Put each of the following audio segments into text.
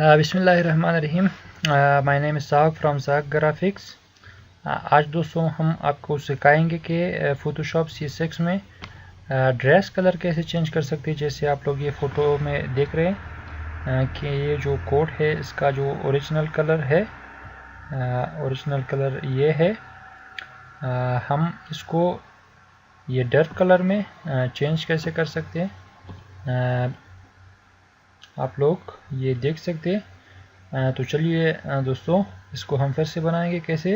बिस्मिल्लाहिर्रहमानिर्रहीम। My name is साग from साग ग्राफिक्स। आज दोस्तों हम आपको सिखाएंगे कि फ़ोटोशॉप C6 में ड्रेस कलर कैसे चेंज कर सकते हैं। जैसे आप लोग ये फ़ोटो में देख रहे हैं कि ये जो कोट है इसका जो ओरिजिनल कलर है, ओरिजिनल कलर ये है। हम इसको ये डार्क कलर में चेंज कैसे कर सकते हैं आप लोग ये देख सकते हैं। तो चलिए दोस्तों इसको हम फिर से बनाएंगे कैसे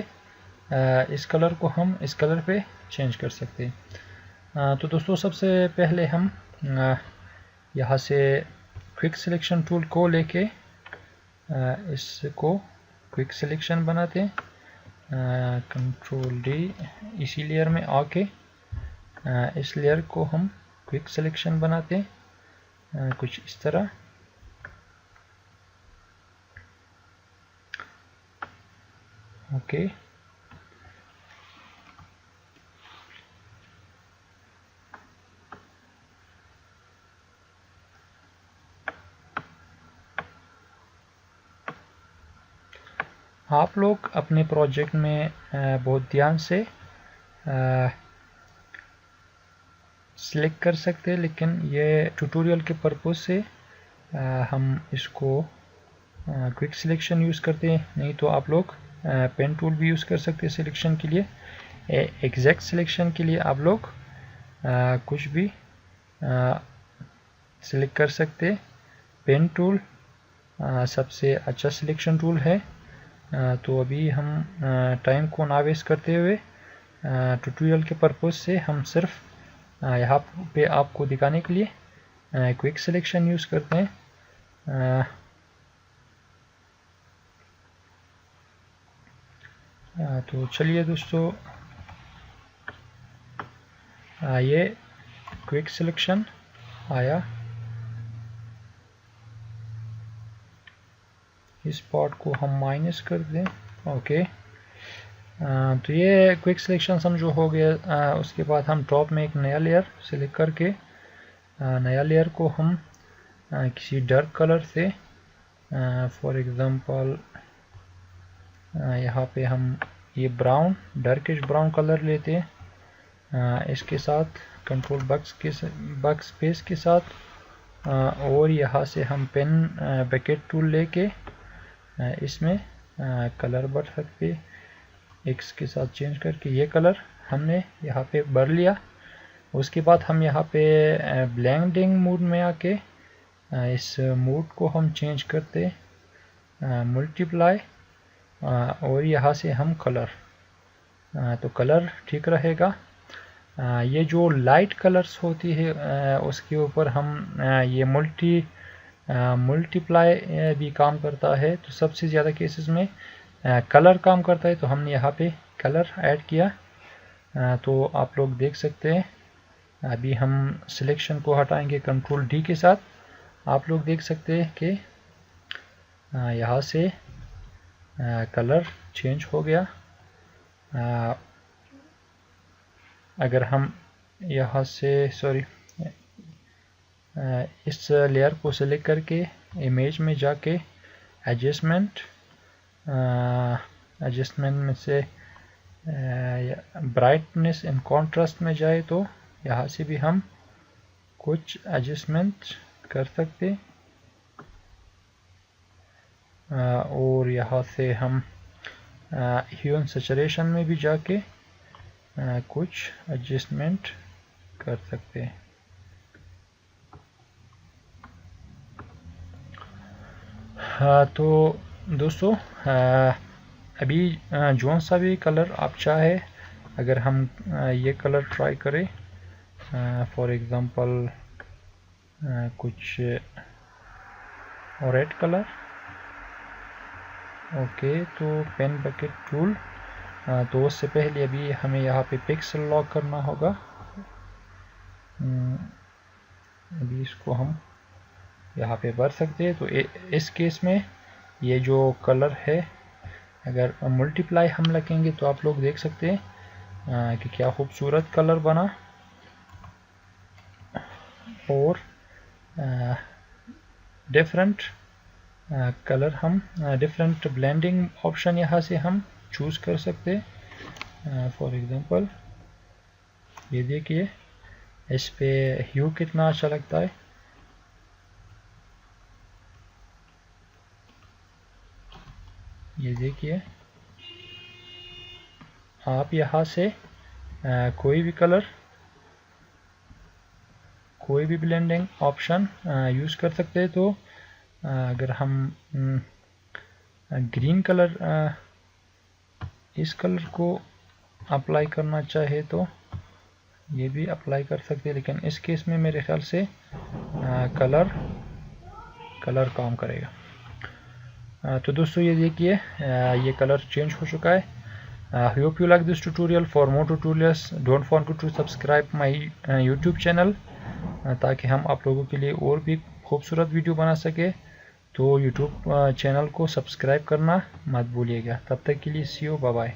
इस कलर को हम इस कलर पे चेंज कर सकते हैं। तो दोस्तों सबसे पहले हम यहाँ से क्विक सिलेक्शन टूल को लेके इसको क्विक सिलेक्शन बनाते हैं, Ctrl+D। इसी लेयर में आके इस लेयर को हम क्विक सिलेक्शन बनाते हैं कुछ इस तरह। ओके, आप लोग अपने प्रोजेक्ट में बहुत ध्यान से सिलेक्ट कर सकते हैं, लेकिन ये ट्यूटोरियल के पर्पस से हम इसको क्विक सिलेक्शन यूज़ करते हैं। नहीं तो आप लोग पेन टूल भी यूज़ कर सकते हैं सिलेक्शन के लिए। एग्जैक्ट सिलेक्शन के लिए आप लोग कुछ भी सिलेक्ट कर सकते हैं। पेन टूल सबसे अच्छा सिलेक्शन टूल है। तो अभी हम टाइम को ना वेस्ट करते हुए ट्यूटोरियल के पर्पस से हम सिर्फ यहाँ पे आपको दिखाने के लिए क्विक सिलेक्शन यूज़ करते हैं। तो चलिए दोस्तों ये क्विक सिलेक्शन आया। इस पार्ट को हम माइनस कर दें। ओके, तो ये क्विक सिलेक्शन समझो हो गया। उसके बाद हम टॉप में एक नया लेयर सिलेक्ट करके नया लेयर को हम किसी डार्क कलर से फॉर एग्जांपल यहाँ पे हम ये ब्राउन डार्किश ब्राउन कलर लेते हैं। इसके साथ कंट्रोल बक्स स्पेस के साथ और यहाँ से हम पेन बकेट टूल लेके इसमें कलर बढ़ सकते एक्स के साथ चेंज करके ये कलर हमने यहाँ पे भर लिया। उसके बाद हम यहाँ पे ब्लेंडिंग मोड में आके इस मोड को हम चेंज करते मल्टीप्लाई और यहाँ से हम कलर तो कलर ठीक रहेगा। ये जो लाइट कलर्स होती है उसके ऊपर हम ये मल्टीप्लाई भी काम करता है। तो सबसे ज़्यादा केसेस में कलर काम करता है, तो हमने यहाँ पे कलर ऐड किया। तो आप लोग देख सकते हैं अभी हम सिलेक्शन को हटाएंगे Ctrl+D के साथ। आप लोग देख सकते हैं कि यहाँ से कलर चेंज हो गया। अगर हम यहाँ से इस लेयर को सिलेक्ट करके इमेज में जाके एडजस्टमेंट में से ब्राइटनेस एंड कॉन्ट्रास्ट में जाए तो यहाँ से भी हम कुछ एडजस्टमेंट कर सकते। और यहाँ से हम ह्यू एंड सैचुरेशन में भी जाके कुछ एडजस्टमेंट कर सकते हैं। तो दोस्तों अभी जो सा भी कलर आप चाहे, अगर हम ये कलर ट्राई करें फॉर एग्जांपल कुछ रेड कलर। ओके, तो पेन बकेट टूल। तो उससे पहले अभी हमें यहाँ पे पिक्सल लॉक करना होगा। अभी इसको हम यहाँ पे भर सकते हैं। तो इस केस में ये जो कलर है अगर मल्टीप्लाई हम रखेंगे तो आप लोग देख सकते हैं कि क्या खूबसूरत कलर बना। और डिफरेंट कलर हम डिफरेंट ब्लेंडिंग ऑप्शन यहाँ से हम चूज़ कर सकते। फॉर एग्जांपल ये देखिए इस पे ह्यू कितना अच्छा लगता है। ये देखिए आप यहाँ से कोई भी कलर, कोई भी ब्लेंडिंग ऑप्शन यूज़ कर सकते हैं। तो अगर हम ग्रीन कलर इस कलर को अप्लाई करना चाहे तो ये भी अप्लाई कर सकते हैं, लेकिन इस केस में मेरे ख्याल से कलर काम करेगा। तो दोस्तों ये देखिए ये कलर चेंज हो चुका है। I hope you like this tutorial. For more tutorials don't forget to subscribe my YouTube channel ताकि हम आप लोगों के लिए और भी खूबसूरत वीडियो बना सके। तो YouTube चैनल को सब्सक्राइब करना मत भूलिएगा। तब तक के लिए see you, bye bye।